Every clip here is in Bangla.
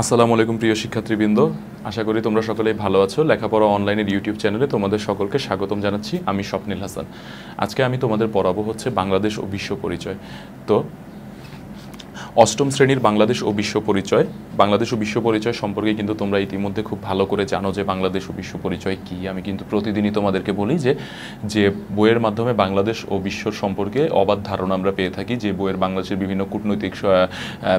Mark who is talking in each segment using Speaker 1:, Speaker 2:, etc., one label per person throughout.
Speaker 1: আসসালামু আলাইকুম প্রিয় শিক্ষার্থীবৃন্দ, আশা করি তোমরা সকলেই ভালো আছো। লেখাপড়া অনলাইনের ইউটিউব চ্যানেলে তোমাদের সকলকে স্বাগতম জানাচ্ছি। আমি স্বপ্নিল হাসান। আজকে আমি তোমাদের পড়াবো হচ্ছে বাংলাদেশ ও বিশ্ব পরিচয়। তো অষ্টম শ্রেণীর বাংলাদেশ ও বিশ্ব পরিচয়। বাংলাদেশ ও বিশ্ব পরিচয় সম্পর্কে কিন্তু তোমরা ইতিমধ্যে খুব ভালো করে জানো যে বাংলাদেশ ও বিশ্ব পরিচয় কী। আমি কিন্তু প্রতিদিনই তোমাদেরকে বলি যে বইয়ের মাধ্যমে বাংলাদেশ ও বিশ্বর সম্পর্কে অবাধ ধারণা আমরা পেয়ে থাকি। যে বইয়ের বাংলাদেশের বিভিন্ন কূটনৈতিক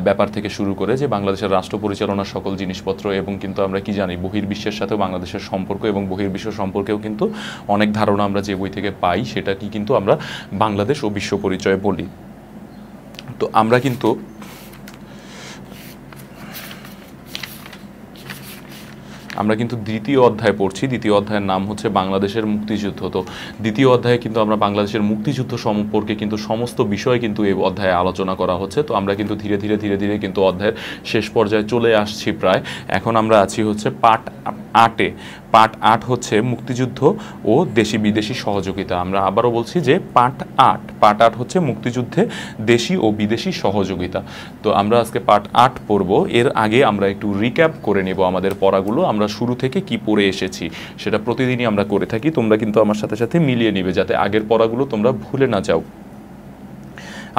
Speaker 1: ব্যাপার থেকে শুরু করে যে বাংলাদেশের রাষ্ট্র পরিচালনার সকল জিনিসপত্র, এবং কিন্তু আমরা কি জানি বহির্বিশ্বের সাথেও বাংলাদেশের সম্পর্ক এবং বহির্বিশ্ব সম্পর্কেও কিন্তু অনেক ধারণা আমরা যে বই থেকে পাই, সেটা কি কিন্তু আমরা বাংলাদেশ ও বিশ্ব পরিচয় বলি। তো আমরা কিন্তু দ্বিতীয় অধ্যায় পড়ছি। দ্বিতীয় অধ্যায়ের নাম হচ্ছে বাংলাদেশের মুক্তিযুদ্ধ। তো দ্বিতীয় অধ্যায়ে কিন্তু আমরা বাংলাদেশের মুক্তিযুদ্ধ সম্পর্কে কিন্তু সমস্ত বিষয় কিন্তু এই অধ্যায়ে আলোচনা করা হচ্ছে। তো আমরা কিন্তু ধীরে ধীরে কিন্তু অধ্যায়ের শেষ পর্যায়ে চলে আসছি প্রায়। এখন আমরা আছি হচ্ছে পার্ট 8-এ। পার্ট 8 হচ্ছে মুক্তিযুদ্ধ ও দেশি বিদেশি সহযোগিতা। আমরা আবারও বলছি যে পার্ট 8 হচ্ছে মুক্তিযুদ্ধে দেশি ও বিদেশি সহযোগিতা। তো আমরা আজকে পার্ট 8 পড়ব। এর আগে আমরা একটু রিক্যাপ করে নেব আমাদের পড়াগুলো। আমরা শুরু থেকে কি পড়ে এসেছি সেটা প্রতিদিনই আমরা করে থাকি। তোমরা কিন্তু আমার সাথে সাথে মিলিয়ে নিবে যাতে আগের পড়াগুলো তোমরা ভুলে না যাও।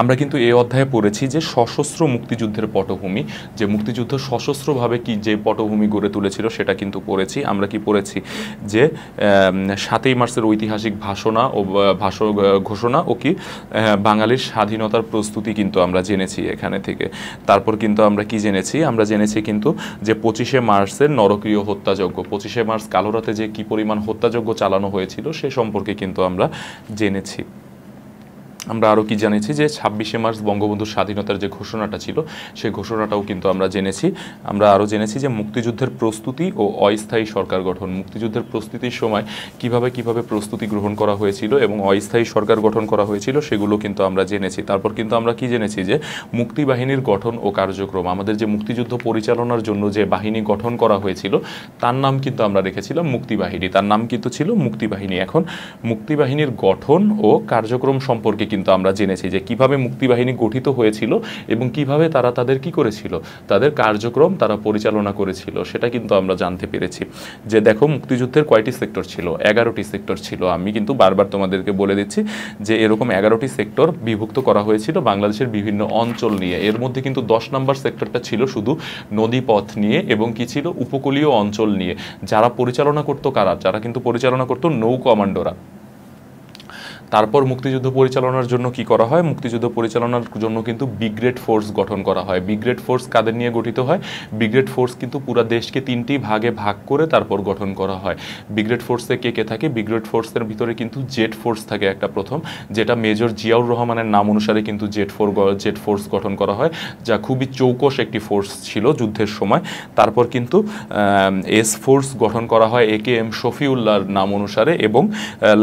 Speaker 1: আমরা কিন্তু এই অধ্যায়ে পড়েছি যে সশস্ত্র মুক্তিযুদ্ধের পটভূমি, যে মুক্তিযুদ্ধ সশস্ত্রভাবে কি যে পটভূমি গড়ে তুলেছিল সেটা কিন্তু পড়েছি। আমরা কি পড়েছি যে 7ই মার্চের ঐতিহাসিক ঘোষণা ও কি বাঙালির স্বাধীনতার প্রস্তুতি কিন্তু আমরা জেনেছি এখানে থেকে। তারপর কিন্তু আমরা কি জেনেছি? আমরা জেনেছি কিন্তু যে 25শে মার্চের নরকীয় হত্যাযজ্ঞ, 25শে মার্চ কালোরাতে যে কি পরিমাণ হত্যাযজ্ঞ চালানো হয়েছিল সে সম্পর্কে কিন্তু আমরা জেনেছি। আমরা আরও কি জেনেছি যে 26শে মার্চ বঙ্গবন্ধুর স্বাধীনতার যে ঘোষণাটা ছিল সেই ঘোষণাটাও কিন্তু আমরা জেনেছি। আমরা আরও জেনেছি যে মুক্তিযুদ্ধের প্রস্তুতি ও অস্থায়ী সরকার গঠন, মুক্তিযুদ্ধের প্রস্তুতির সময় কিভাবে প্রস্তুতি গ্রহণ করা হয়েছিল এবং অস্থায়ী সরকার গঠন করা হয়েছিল সেগুলো কিন্তু আমরা জেনেছি। তারপর কিন্তু আমরা কি জেনেছি যে মুক্তিবাহিনীর গঠন ও কার্যক্রম, আমাদের যে মুক্তিযুদ্ধ পরিচালনার জন্য যে বাহিনী গঠন করা হয়েছিল তার নাম কিন্তু আমরা রেখেছিলাম মুক্তিবাহিনী। তার নাম কিন্তু ছিল মুক্তিবাহিনী। এখন মুক্তিবাহিনীর গঠন ও কার্যক্রম সম্পর্কে কিন্তু আমরা জেনেছি যে কিভাবে মুক্তিবাহিনী গঠিত হয়েছিল এবং কিভাবে তারা তাদের কি করেছিল, তাদের কার্যক্রম তারা পরিচালনা করেছিল, সেটা কিন্তু আমরা জানতে পেরেছি। যে দেখো মুক্তিযুদ্ধের কয়টি সেক্টর ছিল? 11টি সেক্টর ছিল। আমি কিন্তু বারবার তোমাদেরকে বলে দিচ্ছি যে এরকম 11টি সেক্টর বিভক্ত করা হয়েছিল বাংলাদেশের বিভিন্ন অঞ্চল নিয়ে। এর মধ্যে কিন্তু 10 নম্বর সেক্টরটা ছিল শুধু নদীপথ নিয়ে এবং কি ছিল উপকূলীয় অঞ্চল নিয়ে। যারা পরিচালনা করতো কারা? যারা কিন্তু পরিচালনা করতো নৌ কমান্ডোরা। তারপর মুক্তিযুদ্ধ পরিচালনার জন্য কি করা হয়? মুক্তিযুদ্ধ পরিচালনার জন্য কিন্তু ব্রিগেড ফোর্স গঠন করা হয়। ব্রিগেড ফোর্স কাদের নিয়ে গঠিত হয়? ব্রিগেড ফোর্স কিন্তু পুরো দেশকে 3টি ভাগে ভাগ করে তারপর গঠন করা হয়। ব্রিগেড ফোর্সে কে কে থাকে? ব্রিগেড ফোর্সের ভিতরে কিন্তু জেড ফোর্স থাকে একটা প্রথম, যেটা মেজর জিয়াউর রহমানের নাম অনুসারে কিন্তু জেড ফোর্স গঠন করা হয়, যা খুবই চৌকস একটি ফোর্স ছিল যুদ্ধের সময়। তারপর কিন্তু এস ফোর্স গঠন করা হয় AKM শফিউল্লাহর নাম অনুসারে, এবং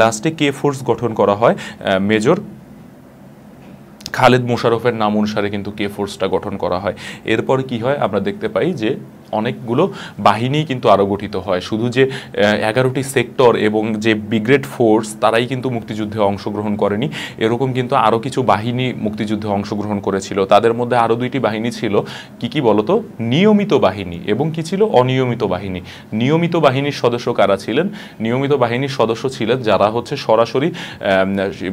Speaker 1: লাস্টে কে ফোর্স গঠন করা হয় মেজর খালেদ মোশাররফের নাম অনুসারে কিন্তু কে ফোর্সটা গঠন করা হয়। এরপর কি হয়? আমরা দেখতে পাই যে অনেকগুলো বাহিনী কিন্তু আরও গঠিত হয়। শুধু যে 11টি সেক্টর এবং যে ব্রিগেড ফোর্স তারাই কিন্তু মুক্তিযুদ্ধে অংশগ্রহণ করেনি, এরকম কিন্তু আরও কিছু বাহিনী মুক্তিযুদ্ধে অংশগ্রহণ করেছিল। তাদের মধ্যে আরও 2টি বাহিনী ছিল। কি বলতো? নিয়মিত বাহিনী এবং কি ছিল? অনিয়মিত বাহিনী। নিয়মিত বাহিনীর সদস্য কারা ছিলেন? নিয়মিত বাহিনীর সদস্য ছিলেন যারা হচ্ছে সরাসরি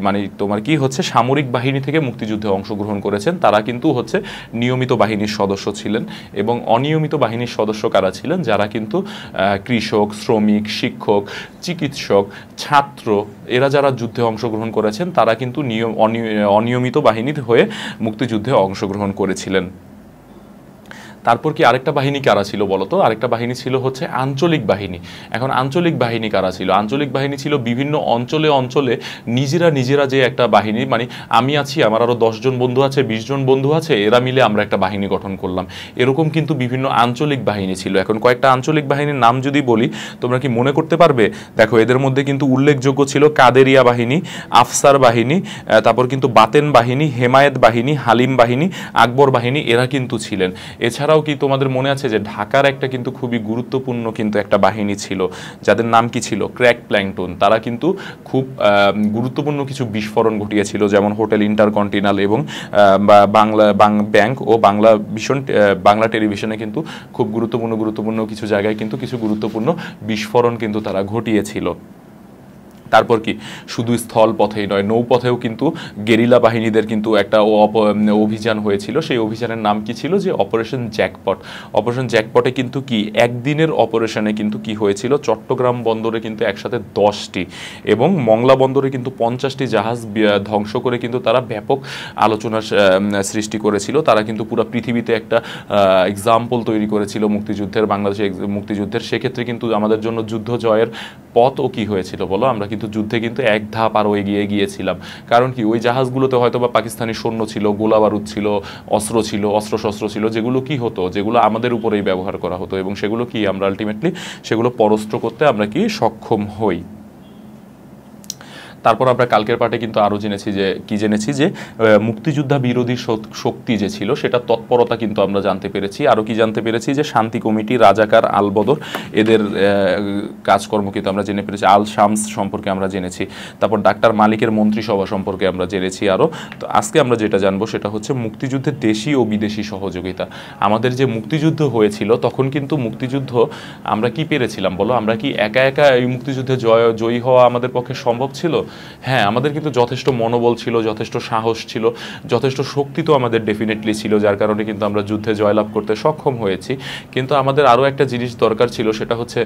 Speaker 1: মানে তোমার কি হচ্ছে সামরিক বাহিনী থেকে মুক্তিযুদ্ধে অংশগ্রহণ করেছেন, তারা কিন্তু হচ্ছে নিয়মিত বাহিনীর সদস্য ছিলেন। এবং অনিয়মিত বাহিনীর সদস্য কারা ছিলেন? যারা কিন্তু কৃষক, শ্রমিক, শিক্ষক, চিকিৎসক, ছাত্র, এরা যারা যুদ্ধে অংশগ্রহণ করেছেন তারা কিন্তু অনিয়মিত বাহিনীর হয়ে মুক্তিযুদ্ধে অংশগ্রহণ করেছিলেন। তারপর কি আরেকটা বাহিনী কারা ছিল বলতো? আরেকটা বাহিনী ছিল হচ্ছে আঞ্চলিক বাহিনী। এখন আঞ্চলিক বাহিনী কারা ছিল? আঞ্চলিক বাহিনী ছিল বিভিন্ন অঞ্চলে নিজেরা যে একটা বাহিনী, মানে আমি আছি, আমার আরও 10 জন বন্ধু আছে, 20 জন বন্ধু আছে, এরা মিলে আমরা একটা বাহিনী গঠন করলাম। এরকম কিন্তু বিভিন্ন আঞ্চলিক বাহিনী ছিল। এখন কয়েকটা আঞ্চলিক বাহিনীর নাম যদি বলি তোমরা কি মনে করতে পারবে? দেখো এদের মধ্যে কিন্তু উল্লেখযোগ্য ছিল কাদেরিয়া বাহিনী, আফসার বাহিনী, তারপর কিন্তু বাতেন বাহিনী, হেমায়েত বাহিনী, হালিম বাহিনী, আকবর বাহিনী, এরা কিন্তু ছিলেন। এছাড়াও এছাড়াও কি তোমাদের মনে আছে যে ঢাকার একটা কিন্তু খুবই গুরুত্বপূর্ণ কিন্তু একটা বাহিনী ছিল, যাদের নাম কি ছিল? Crack plankton. তারা কিন্তু খুব গুরুত্বপূর্ণ কিছু বিস্ফোরণ ঘটিয়েছিল, যেমন হোটেল ইন্টারকন্টিনেন্টাল এবং বাংলা ব্যাংক ও বাংলা টেলিভিশনে কিন্তু খুব গুরুত্বপূর্ণ কিছু জায়গায় কিন্তু কিছু গুরুত্বপূর্ণ বিস্ফোরণ কিন্তু তারা ঘটিয়েছিল। তারপর কি শুধু স্থল পথেই নয়, নৌপথেও কিন্তু গেরিলা বাহিনীদের কিন্তু একটা অভিযান হয়েছিল। সেই অভিযানের নাম কি ছিল? যে অপারেশন জ্যাকপট। অপারেশন জ্যাকপটে কিন্তু কি একদিনের অপারেশনে কিন্তু কি হয়েছিল? চট্টগ্রাম বন্দরে কিন্তু একসাথে 10টি এবং মংলা বন্দরে কিন্তু 50টি জাহাজ ধ্বংস করে কিন্তু তারা ব্যাপক আলোচনার সৃষ্টি করেছিল। তারা কিন্তু পুরো পৃথিবীতে একটা এক্সাম্পল তৈরি করেছিল মুক্তিযুদ্ধের, বাংলাদেশের মুক্তিযুদ্ধের। সেক্ষেত্রে কিন্তু আমাদের জন্য যুদ্ধ জয়ের পথও কি হয়েছিল বলো? আমরা কিন্তু যুদ্ধে কিন্তু এক ধাপ আরও এগিয়ে গিয়েছিলাম। কারণ কি ওই জাহাজগুলোতে হয়তো বা পাকিস্তানি সৈন্য ছিল, গোলা বারুদ ছিল, অস্ত্রশস্ত্র ছিল, যেগুলো কি হতো, যেগুলো আমাদের উপরেই ব্যবহার করা হতো এবং সেগুলো কি আমরা আলটিমেটলি সেগুলো পরাস্ত করতে আমরা কি সক্ষম হই। তারপর আমরা কালকের পাঠে কিন্তু আরও জেনেছি যে মুক্তিযোদ্ধা বিরোধী শক্তি যে ছিল সেটা তৎপরতা কিন্তু আমরা জানতে পেরেছি। আরও কি জানতে পেরেছি? যে শান্তি কমিটি, রাজাকার, আলবদর এদের কাজকর্ম কিন্তু আমরা জেনে পেরেছি। আল শামস সম্পর্কে আমরা জেনেছি। তারপর ডাক্তার মালিকের মন্ত্রিসভা সম্পর্কে আমরা জেনেছি আরও। তো আজকে আমরা যেটা জানবো সেটা হচ্ছে মুক্তিযুদ্ধের দেশি ও বিদেশি সহযোগিতা। আমাদের যে মুক্তিযুদ্ধ হয়েছিল তখন কিন্তু মুক্তিযুদ্ধ আমরা কি পেরেছিলাম বলো? আমরা কি একা একা এই মুক্তিযুদ্ধে জয়ী হওয়া আমাদের পক্ষে সম্ভব ছিল? হ্যাঁ, আমাদের কিন্তু যথেষ্ট মনোবল ছিল, যথেষ্ট সাহস ছিল, যথেষ্ট শক্তি তো আমাদের ডেফিনেটলি ছিল, যার কারণে কিন্তু আমরা যুদ্ধে জয়লাভ করতে সক্ষম হয়েছি। কিন্তু আমাদের আরও একটা জিনিস দরকার ছিল, সেটা হচ্ছে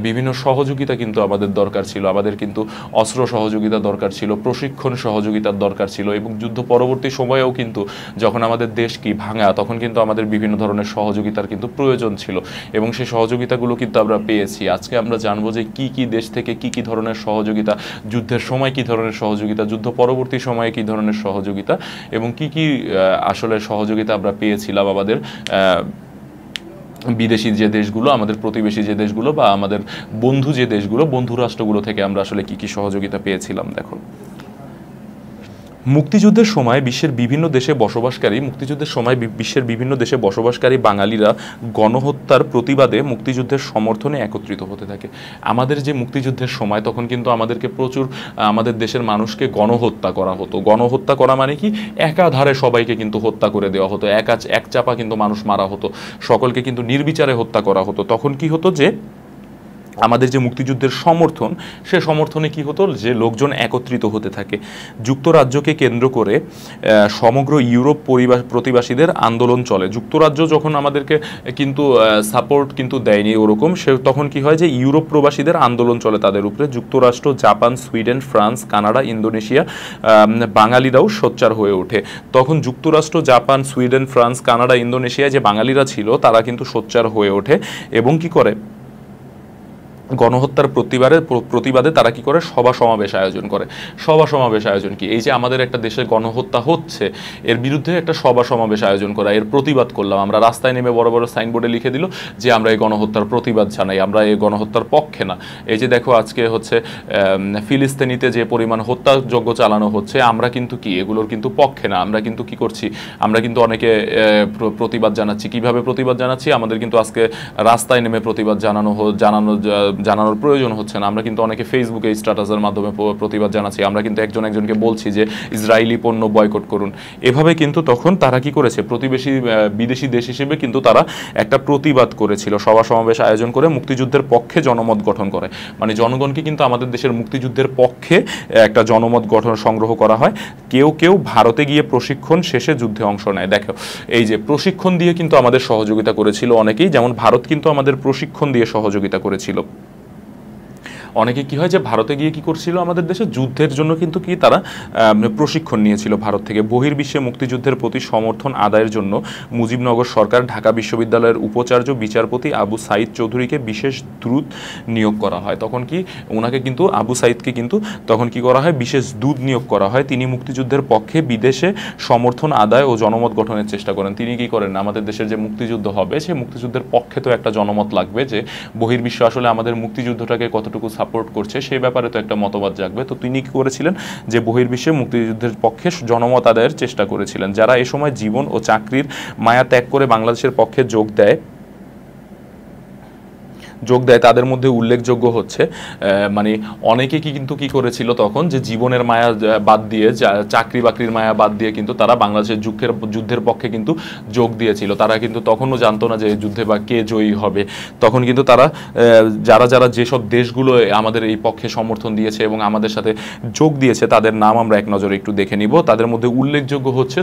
Speaker 1: বিভিন্ন সহযোগিতা কিন্তু আমাদের দরকার ছিল। আমাদের কিন্তু অস্ত্র সহযোগিতা দরকার ছিল, প্রশিক্ষণ সহযোগিতার দরকার ছিল এবং যুদ্ধ পরবর্তী সময়েও কিন্তু যখন আমাদের দেশ কি ভাঙা, তখন কিন্তু আমাদের বিভিন্ন ধরনের সহযোগিতার কিন্তু প্রয়োজন ছিল এবং সেই সহযোগিতাগুলো কিন্তু আমরা পেয়েছি। আজকে আমরা জানবো যে কি দেশ থেকে কি ধরনের সহযোগিতা, যুদ্ধের সময় কি ধরনের সহযোগিতা, যুদ্ধ পরবর্তী সময়ে কি ধরনের সহযোগিতা এবং কি আসলে সহযোগিতা আমরা পেয়েছিলাম আমাদের বিদেশি যে দেশগুলো, আমাদের প্রতিবেশী যে দেশগুলো বা আমাদের বন্ধু যে দেশগুলো, বন্ধু রাষ্ট্রগুলো থেকে আমরা আসলে কি সহযোগিতা পেয়েছিলাম। দেখো, মুক্তিযুদ্ধের সময় বিশ্বের বিভিন্ন দেশে বসবাসকারী বাঙালিরা গণহত্যার প্রতিবাদে মুক্তিযুদ্ধের সমর্থনে একত্রিত হতে থাকে। আমাদের যে মুক্তিযুদ্ধের সময় তখন কিন্তু আমাদেরকে প্রচুর আমাদের দেশের মানুষকে গণহত্যা করা হতো। গণহত্যা করা মানে কি? একাধারে সবাইকে কিন্তু হত্যা করে দেওয়া হতো, এক চাপা কিন্তু মানুষ মারা হতো, সকলকে কিন্তু নির্বিচারে হত্যা করা হতো। তখন কি হতো? যে আমাদের যে মুক্তিযুদ্ধের সমর্থন, সে সমর্থনে কি হতো? যে লোকজন একত্রিত হতে থাকে। যুক্তরাজ্যকে কেন্দ্র করে সমগ্র ইউরোপ প্রতিবাসীদের আন্দোলন চলে। যুক্তরাজ্য যখন আমাদেরকে কিন্তু সাপোর্ট কিন্তু দেয়নি ওরকম, তখন কি হয়? যে ইউরোপ প্রবাসীদের আন্দোলন চলে তাদের উপরে। যুক্তরাষ্ট্র, Japan, Sweden, France, Canada, Indonesia বাঙালিরাও সোচ্চার হয়ে ওঠে। তখন যুক্তরাষ্ট্র, জাপান, সুইডেন, ফ্রান্স, কানাডা, ইন্দোনেশিয়ায় যে বাঙালিরা ছিল তারা কিন্তু সোচ্চার হয়ে ওঠে এবং কি করে? গণহত্যার প্রতিবাদে তারা কি করে? সভা সমাবেশ আয়োজন করে। সভা সমাবেশ আয়োজন কি? এই যে আমাদের একটা দেশে গণহত্যা হচ্ছে, এর বিরুদ্ধে একটা সভা সমাবেশ আয়োজন করা, এর প্রতিবাদ করলাম আমরা। রাস্তায় নেমে বড় বড় সাইনবোর্ডে লিখে দিল যে আমরা এই গণহত্যার প্রতিবাদ জানাই, আমরা এই গণহত্যার পক্ষে না। এই যে দেখো আজকে হচ্ছে ফিলিস্তিনিতে যে পরিমাণ হত্যাযজ্ঞ চালানো হচ্ছে, আমরা কিন্তু কি এগুলোর কিন্তু পক্ষে না। আমরা কিন্তু কি করছি? আমরা কিন্তু অনেকে প্রতিবাদ জানাচ্ছি। কিভাবে প্রতিবাদ জানাচ্ছি? আমাদের কিন্তু আজকে রাস্তায় নেমে প্রতিবাদ জানানোর প্রয়োজন হচ্ছে না। আমরা কিন্তু অনেকে ফেসবুকে স্ট্যাটাসের মাধ্যমে প্রতিবাদ জানাচ্ছি। আমরা কিন্তু একজনকে বলছি যে ইসরায়েলি পণ্য বয়কট করুন। এভাবে কিন্তু তখন তারা কি করেছে? বিদেশি দেশ হিসেবে কিন্তু তারা একটা প্রতিবাদ করেছিল, সভা সমাবেশ আয়োজন করে মুক্তিযুদ্ধের পক্ষে জনমত গঠন করে। মানে জনগণকে কিন্তু আমাদের দেশের মুক্তিযুদ্ধের পক্ষে একটা জনমত গঠন সংগ্রহ করা হয়। কেউ ভারতে গিয়ে প্রশিক্ষণ শেষে যুদ্ধে অংশ নেয়। দেখো, এই যে প্রশিক্ষণ দিয়ে কিন্তু আমাদের সহযোগিতা করেছিল অনেকেই, যেমন ভারত কিন্তু আমাদের প্রশিক্ষণ দিয়ে সহযোগিতা করেছিল। অনেকে কি হয়? যে ভারতে গিয়ে কি করছিল? আমাদের দেশে যুদ্ধের জন্য কিন্তু কি তারা প্রশিক্ষণ নিয়েছিল ভারত থেকে। বহির্বিশ্বে মুক্তিযুদ্ধের প্রতি সমর্থন আদায়ের জন্য মুজিবনগর সরকার ঢাকা বিশ্ববিদ্যালয়ের উপাচার্য বিচারপতি আবু সাইদ চৌধুরীকে বিশেষ দূত নিয়োগ করা হয়। তখন কি ওনাকে কিন্তু আবু সাইদকে কিন্তু তখন কি করা হয়? বিশেষ দূত নিয়োগ করা হয়। তিনি মুক্তিযুদ্ধের পক্ষে বিদেশে সমর্থন আদায় ও জনমত গঠনের চেষ্টা করেন। তিনি কি করেন? আমাদের দেশের যে মুক্তিযুদ্ধ হবে, সেই মুক্তিযুদ্ধের পক্ষে তো একটা জনমত লাগবে যে বহির্বিশ্ব আসলে আমাদের মুক্তিযুদ্ধটাকে কতটুকু সাপোর্ট করছে সেই ব্যাপারে তো একটা মতবাদ জাগবে। তো তিনি কি করেছিলেন যে বহির্বিশ্বে মুক্তিযুদ্ধের পক্ষে জনমত আদায়ের চেষ্টা করেছিলেন। যারা এ সময় জীবন ও চাকরির মায়া ত্যাগ করে বাংলাদেশের পক্ষে যোগ দেয় তাদের মধ্যে উল্লেখযোগ্য হচ্ছে মানে অনেকে কিন্তু কি করেছিল তখন যে জীবনের মায়া বাদ দিয়ে চাকরি বাকরির মায়া বাদ দিয়ে কিন্তু তারা বাংলাদেশের যুদ্ধের পক্ষে কিন্তু যোগ দিয়েছিল। তারা কিন্তু তখনও জানতো না যে যুদ্ধে বা কে জয়ী হবে। তখন কিন্তু তারা যারা যেসব দেশগুলো আমাদের এই পক্ষে সমর্থন দিয়েছে এবং আমাদের সাথে যোগ দিয়েছে তাদের নাম আমরা এক নজরে একটু দেখে নিব। তাদের মধ্যে উল্লেখযোগ্য হচ্ছে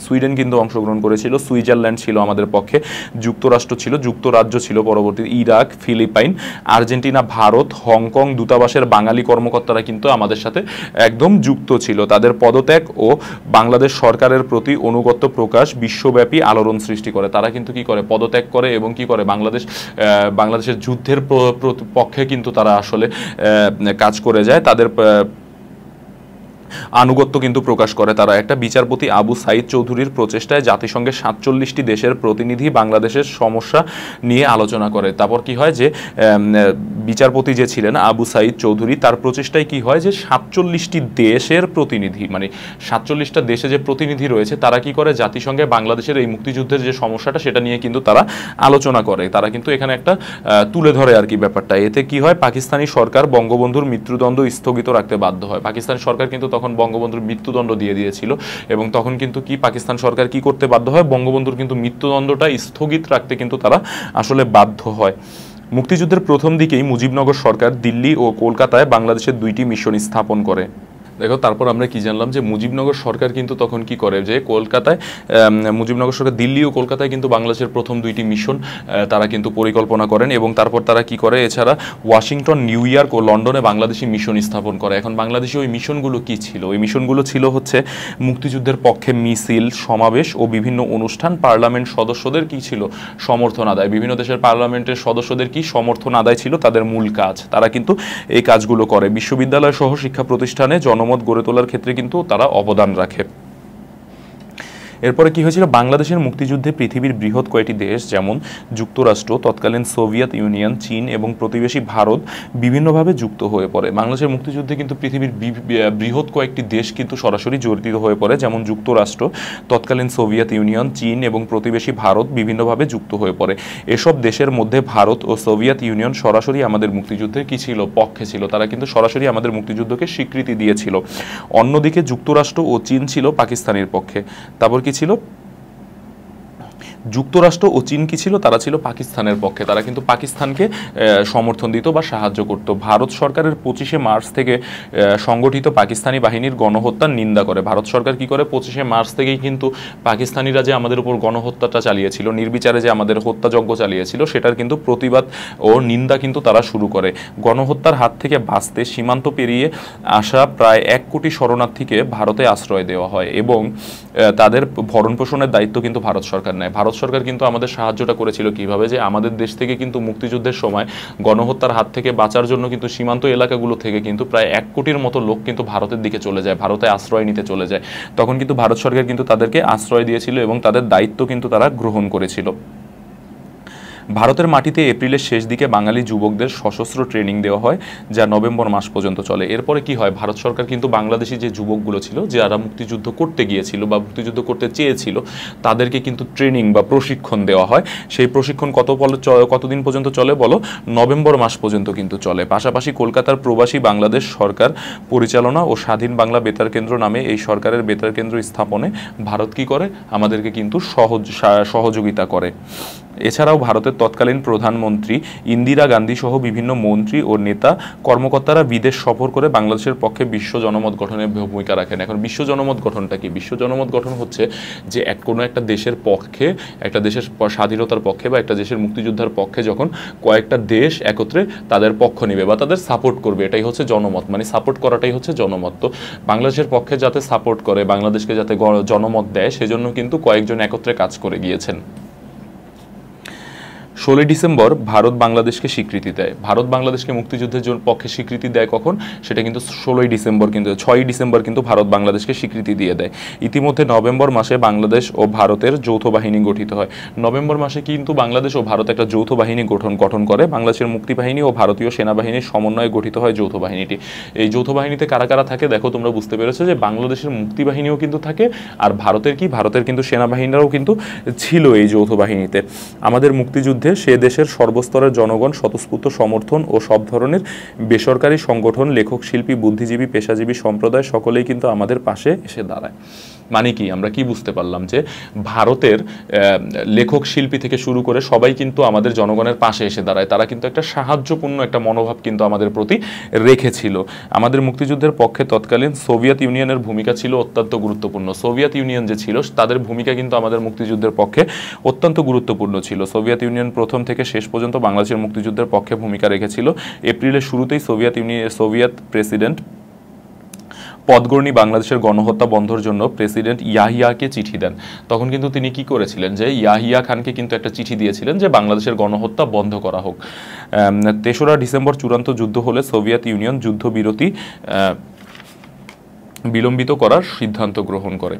Speaker 1: সুইডেন কিন্তু অংশগ্রহণ করেছিল, সুইজারল্যান্ড ছিল আমাদের পক্ষে, যুক্তরাষ্ট্র ছিল, যুক্তরাজ্য ছিল, পরবর্তী Iraq, Philippine, Argentina, Bharat, Hong Kong দূতাবাসের বাঙালি কর্মকর্তারা কিন্তু আমাদের সাথে একদম যুক্ত ছিল। তাদের পদত্যাগ ও বাংলাদেশ সরকারের প্রতি অনুগত্য প্রকাশ বিশ্বব্যাপী আলোড়ন সৃষ্টি করে। তারা কিন্তু কি করে, পদত্যাগ করে এবং কি করে বাংলাদেশের যুদ্ধের পক্ষে কিন্তু তারা আসলে কাজ করে যায়। তাদের আনুগত্য কিন্তু প্রকাশ করে তারা। একটা বিচারপতি আবু সাইদ চৌধুরীর প্রচেষ্টায় জাতিসংঘের 47টি দেশের প্রতিনিধি বাংলাদেশের সমস্যা নিয়ে আলোচনা করে। তারপর কি হয় যে বিচারপতি যে ছিলেন আবু সাইদ চৌধুরী, তার প্রচেষ্টায় কি হয় যে 47টি দেশের প্রতিনিধি, মানে 47টা দেশে যে প্রতিনিধি রয়েছে তারা কি করে, জাতিসংঘে বাংলাদেশের এই মুক্তিযুদ্ধের যে সমস্যাটা সেটা নিয়ে কিন্তু তারা আলোচনা করে। তারা কিন্তু এখানে একটা তুলে ধরে আর কি ব্যাপারটা। এতে কি হয়, পাকিস্তানি সরকার বঙ্গবন্ধুর মৃত্যুদণ্ড স্থগিত রাখতে বাধ্য হয়। পাকিস্তানি সরকার কিন্তু তখন বঙ্গবন্ধুর মৃত্যুদণ্ড দিয়ে দিয়েছিল এবং তখন কিন্তু কি পাকিস্তান সরকার কি করতে বাধ্য হয়, বঙ্গবন্ধুর কিন্তু মৃত্যুদণ্ডটা স্থগিত রাখতে কিন্তু তারা আসলে বাধ্য হয়। মুক্তিযুদ্ধের প্রথম দিকেই মুজিবনগর সরকার দিল্লি ও কলকাতায় বাংলাদেশের 2টি মিশন স্থাপন করে। দেখো তারপর আমরা কি জানলাম যে মুজিবনগর সরকার কিন্তু তখন কি করে যে কলকাতায়, মুজিবনগর সরকার দিল্লি ও কলকাতায় কিন্তু বাংলাদেশের প্রথম 2টি মিশন তারা কিন্তু পরিকল্পনা করেন এবং তারপর তারা কি করে, এছাড়া ওয়াশিংটন, নিউ ইয়র্ক ও লন্ডনে বাংলাদেশি মিশন স্থাপন করে। এখন বাংলাদেশি ওই মিশনগুলো কি ছিল? ওই মিশনগুলো ছিল হচ্ছে মুক্তিযুদ্ধের পক্ষে মিছিল, সমাবেশ ও বিভিন্ন অনুষ্ঠান, পার্লামেন্ট সদস্যদের কি ছিল, সমর্থন আদায়। বিভিন্ন দেশের পার্লামেন্টের সদস্যদের কি সমর্থন আদায় ছিল তাদের মূল কাজ। তারা কিন্তু এই কাজগুলো করে। বিশ্ববিদ্যালয় সহ শিক্ষা প্রতিষ্ঠানে জনমত গড়ে তোলার ক্ষেত্রে কিন্তু তারা অবদান রাখে। এরপরে কি হয়েছিল, বাংলাদেশের মুক্তিযুদ্ধে পৃথিবীর বৃহৎ কয়েকটি দেশ যেমন যুক্তরাষ্ট্র, তৎকালীন সোভিয়েত ইউনিয়ন, চীন এবং প্রতিবেশী ভারত বিভিন্নভাবে যুক্ত হয়ে পড়ে। বাংলাদেশের মুক্তিযুদ্ধে কিন্তু পৃথিবীর বৃহৎ কয়েকটি দেশ কিন্তু সরাসরি জড়িত হয়ে পড়ে, যেমন যুক্তরাষ্ট্র, তৎকালীন সোভিয়েত ইউনিয়ন, চীন এবং প্রতিবেশী ভারত বিভিন্নভাবে যুক্ত হয়ে পড়ে। এসব দেশের মধ্যে ভারত ও সোভিয়েত ইউনিয়ন সরাসরি আমাদের মুক্তিযুদ্ধের কি ছিল, পক্ষে ছিল। তারা কিন্তু সরাসরি আমাদের মুক্তিযুদ্ধকে স্বীকৃতি দিয়েছিল। অন্যদিকে যুক্তরাষ্ট্র ও চীন ছিল পাকিস্তানের পক্ষে। তারপর কি ছিল, যুক্তরাষ্ট্র ও চীন কি ছিল, তারা ছিল পাকিস্তানের পক্ষে। তারা কিন্তু পাকিস্তানকে সমর্থন দিত বা সাহায্য করত। ভারত সরকারের 25শে মার্চ থেকে সংগঠিত পাকিস্তানি বাহিনীর গণহত্যার নিন্দা করে। ভারত সরকার কি করে, 25শে মার্চ থেকেই কিন্তু পাকিস্তানিরা যে আমাদের উপর গণহত্যাটা চালিয়েছিল, নির্বিচারে যে আমাদের হত্যাযজ্ঞ চালিয়েছিল, সেটার কিন্তু প্রতিবাদ ও নিন্দা কিন্তু তারা শুরু করে। গণহত্যার হাত থেকে বাঁচতে সীমান্ত পেরিয়ে আসা প্রায় 1 কোটি শরণার্থীকে ভারতে আশ্রয় দেওয়া হয় এবং তাদের ভরণ পোষণের দায়িত্ব কিন্তু ভারত সরকার নেয়। ভারত সরকার কিন্তু আমাদের সাহায্যটা করেছিল কিভাবে, যে আমাদের দেশ থেকে কিন্তু মুক্তিযুদ্ধের সময় গণহত্যার হাত থেকে বাঁচার জন্য কিন্তু সীমান্ত এলাকাগুলো থেকে কিন্তু প্রায় 1 কোটির মতো লোক কিন্তু ভারতের দিকে চলে যায়, ভারতে আশ্রয় নিতে চলে যায়। তখন কিন্তু ভারত সরকার কিন্তু তাদেরকে আশ্রয় দিয়েছিল এবং তাদের দায়িত্ব কিন্তু তারা গ্রহণ করেছিল। ভারতের মাটিতে এপ্রিলের শেষ দিকে বাঙালি যুবকদের সশস্ত্র ট্রেনিং দেওয়া হয়, যা নভেম্বর মাস পর্যন্ত চলে। এরপরে কি হয়, ভারত সরকার কিন্তু বাংলাদেশি যে যুবকগুলো ছিল, যারা মুক্তিযুদ্ধ করতে গিয়েছিল বা মুক্তিযুদ্ধ করতে চেয়েছিল, তাদেরকে কিন্তু ট্রেনিং বা প্রশিক্ষণ দেওয়া হয়। সেই প্রশিক্ষণ কতদিন পর্যন্ত চলে বলো, নভেম্বর মাস পর্যন্ত কিন্তু চলে। পাশাপাশি কলকাতার প্রবাসী বাংলাদেশ সরকার পরিচালনা ও স্বাধীন বাংলা বেতার কেন্দ্র নামে এই সরকারের বেতার কেন্দ্র স্থাপনে ভারত কি করে, আমাদেরকে কিন্তু সহযোগিতা করে। এছাড়াও ভারতের তৎকালীন প্রধানমন্ত্রী ইন্দিরা গান্ধী সহ বিভিন্ন মন্ত্রী ও নেতা কর্মকর্তারা বিদেশ সফর করে বাংলাদেশের পক্ষে বিশ্ব জনমত গঠনে ভূমিকা রাখেন। এখন বিশ্ব জনমত গঠনটা কি? বিশ্ব জনমত গঠন হচ্ছে যে কোনো একটা দেশের পক্ষে, একটা দেশের স্বাধীনতার পক্ষে বা একটা দেশের মুক্তিযোদ্ধার পক্ষে যখন কয়েকটা দেশ একত্রে তাদের পক্ষ নেবে বা তাদের সাপোর্ট করবে, এটাই হচ্ছে জনমত, মানে সাপোর্ট করাটাই হচ্ছে জনমত। তো বাংলাদেশের পক্ষে যাতে সাপোর্ট করে, বাংলাদেশকে যাতে জনমত দেয়, সেজন্য কিন্তু কয়েকজন একত্রে কাজ করে গিয়েছেন। 16 ডিসেম্বর ভারত বাংলাদেশকে স্বীকৃতি দেয়। ভারত বাংলাদেশকে মুক্তিযুদ্ধের পক্ষে স্বীকৃতি দেয় কখন? সেটা কিন্তু 16 ডিসেম্বর, কিন্তু 6 ডিসেম্বর কিন্তু ভারত বাংলাদেশকে স্বীকৃতি দিয়ে দেয়। ইতিমধ্যে নভেম্বর মাসে বাংলাদেশ ও ভারতের যৌথ বাহিনী গঠিত হয়। নভেম্বর মাসে কিন্তু বাংলাদেশ ও ভারত একটা যৌথ বাহিনী গঠন করে। বাংলাদেশের মুক্তিবাহিনী ও ভারতীয় সেনাবাহিনীর সমন্বয়ে গঠিত হয় যৌথ বাহিনীটি। এই যৌথ বাহিনীতে কারা কারা থাকে দেখো, তোমরা বুঝতে পেরেছো যে বাংলাদেশের মুক্তিবাহিনীও কিন্তু থাকে, আর ভারতের কিন্তু সেনাবাহিনীরাও কিন্তু ছিল এই যৌথ বাহিনীতে। আমাদের মুক্তিযুদ্ধে সে দেশের সর্বস্তরের জনগণ স্বতঃস্ফূর্ত সমর্থন ও সব ধরনের বেসরকারি সংগঠন, লেখক, শিল্পী, বুদ্ধিজীবী, পেশাজীবী সম্প্রদায় সকলেই কিন্তু আমাদের পাশে এসে দাঁড়ায়। মানে কি, আমরা কি বুঝতে পারলাম? যে ভারতের লেখক, শিল্পী থেকে শুরু করে সবাই কিন্তু আমাদের জনগণের পাশে এসে দাঁড়ায়। তারা কিন্তু একটা সাহায্যপূর্ণ একটা মনোভাব কিন্তু আমাদের প্রতি রেখেছিল। আমাদের মুক্তিযুদ্ধের পক্ষে তৎকালীন সোভিয়েত ইউনিয়নের ভূমিকা ছিল অত্যন্ত গুরুত্বপূর্ণ। সোভিয়েত ইউনিয়ন যে ছিল, তাদের ভূমিকা কিন্তু আমাদের মুক্তিযুদ্ধের পক্ষে অত্যন্ত গুরুত্বপূর্ণ ছিল। সোভিয়েত ইউনিয়ন প্রথম থেকে শেষ পর্যন্ত বাংলাদেশের মুক্তিযুদ্ধের পক্ষে ভূমিকা রেখেছিল। এপ্রিলের শুরুতেই সোভিয়েত প্রেসিডেন্ট পদগর্ণী বাংলাদেশের গণহত্যা বন্ধের জন্য প্রেসিডেন্ট ইয়াহিয়াকে চিঠি দেন। তখন কিন্তু তিনি কি করেছিলেন, যে ইয়াহিয়া খানকে কিন্তু একটা চিঠি দিয়েছিলেন যে বাংলাদেশের গণহত্যা বন্ধ করা হোক। 3রা ডিসেম্বর চূড়ান্ত যুদ্ধ হলে সোভিয়েত ইউনিয়ন যুদ্ধবিরতি বিলম্বিত করার সিদ্ধান্ত গ্রহণ করে।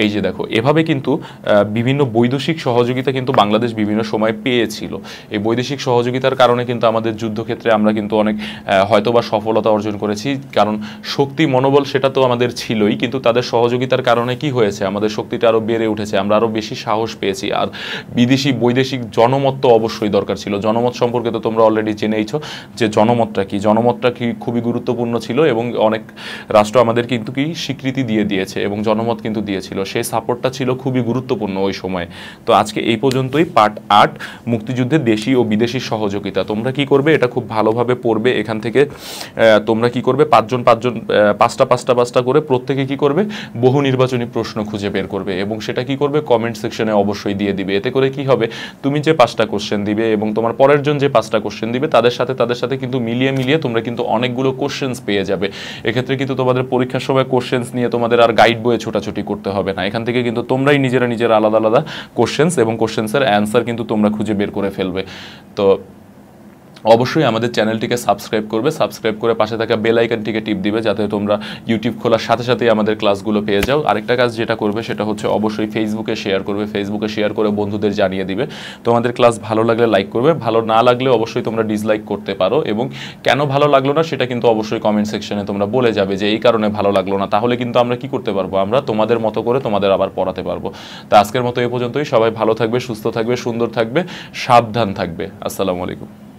Speaker 1: এই যে দেখো, এভাবে কিন্তু বিভিন্ন বৈদেশিক সহযোগিতা কিন্তু বাংলাদেশ বিভিন্ন সময় পেয়েছিল। এই বৈদেশিক সহযোগিতার কারণে কিন্তু আমাদের যুদ্ধক্ষেত্রে আমরা কিন্তু অনেক হয়তোবা সফলতা অর্জন করেছি, কারণ শক্তি, মনোবল সেটা তো আমাদের ছিলই, কিন্তু তাদের সহযোগিতার কারণে কি হয়েছে, আমাদের শক্তিটা আরও বেড়ে উঠেছে, আমরা আরও বেশি সাহস পেয়েছি। আর বৈদেশিক জনমত তো অবশ্যই দরকার ছিল। জনমত সম্পর্কে তো তোমরা অলরেডি জেনেইছো যে জনমতটা কি খুবই গুরুত্বপূর্ণ ছিল, এবং অনেক রাষ্ট্র আমাদের কিন্তু কি স্বীকৃতি দিয়েছে এবং জনমত কিন্তু দিয়েছিল। সেই সাপোর্টটা ছিল খুবই গুরুত্বপূর্ণ ওই সময়। তো আজকে এই পর্যন্তই পার্ট 8, মুক্তিযুদ্ধের দেশি ও বিদেশি সহযোগিতা। তোমরা কি করবে, এটা খুব ভালোভাবে পড়বে। এখান থেকে তোমরা কি করবে, পাঁচটা করে প্রত্যেকে কি করবে, বহু নির্বাচনী প্রশ্ন খুঁজে বের করবে, এবং সেটা কি করবে, কমেন্ট সেকশনে অবশ্যই দিয়ে দিবে। এতে করে কি হবে, তুমি যে 5টা কোশ্চেন দিবে এবং তোমার পরের জন যে 5টা কোশ্চেন দিবে, তাদের সাথে কিন্তু মিলিয়ে তোমরা কিন্তু অনেকগুলো কোশ্চেন্স পেয়ে যাবে। এক্ষেত্রে কিন্তু তোমাদের পরীক্ষার সময় কোশ্চেন্স নিয়ে তোমাদের আর গাইড বইয়ে ছোটাছুটি করতে হবে না। এখান থেকে কিন্তু তোমরাই নিজেরা আলাদা কোশ্চেন্স এবং কোশ্চেন্সের অ্যান্সার কিন্তু তোমরা খুঁজে বের করে ফেলবে। তো অবশ্যই আমাদের চ্যানেলটিকে সাবস্ক্রাইব করে পাশে থাকা বেল আইকনটিকে টিপ দিবে, যাতে তোমরা ইউটিউব খোলার সাথে সাথেই আমাদের ক্লাসগুলো পেয়ে যাও। আরেকটা কাজ যেটা করবে সেটা হচ্ছে অবশ্যই ফেসবুকে শেয়ার করে বন্ধুদের জানিয়ে দিবে। তোমাদের ক্লাস ভালো লাগলে লাইক করবে, ভালো না লাগলে অবশ্যই তোমরা ডিসলাইক করতে পারো, এবং কেন ভালো লাগলো না সেটা কিন্তু অবশ্যই কমেন্ট সেকশনে তোমরা বলে যাবে যে এই কারণে ভালো লাগলো না। তাহলে কিন্তু আমরা কি করতে পারবো, আমরা তোমাদের মতো করে তোমাদের আবার পড়াতে পারবো। তা আজকের মতো এই পর্যন্তই। সবাই ভালো থাকবে, সুস্থ থাকবে, সুন্দর থাকবে, সাবধান থাকবে। আসসালামু আলাইকুম।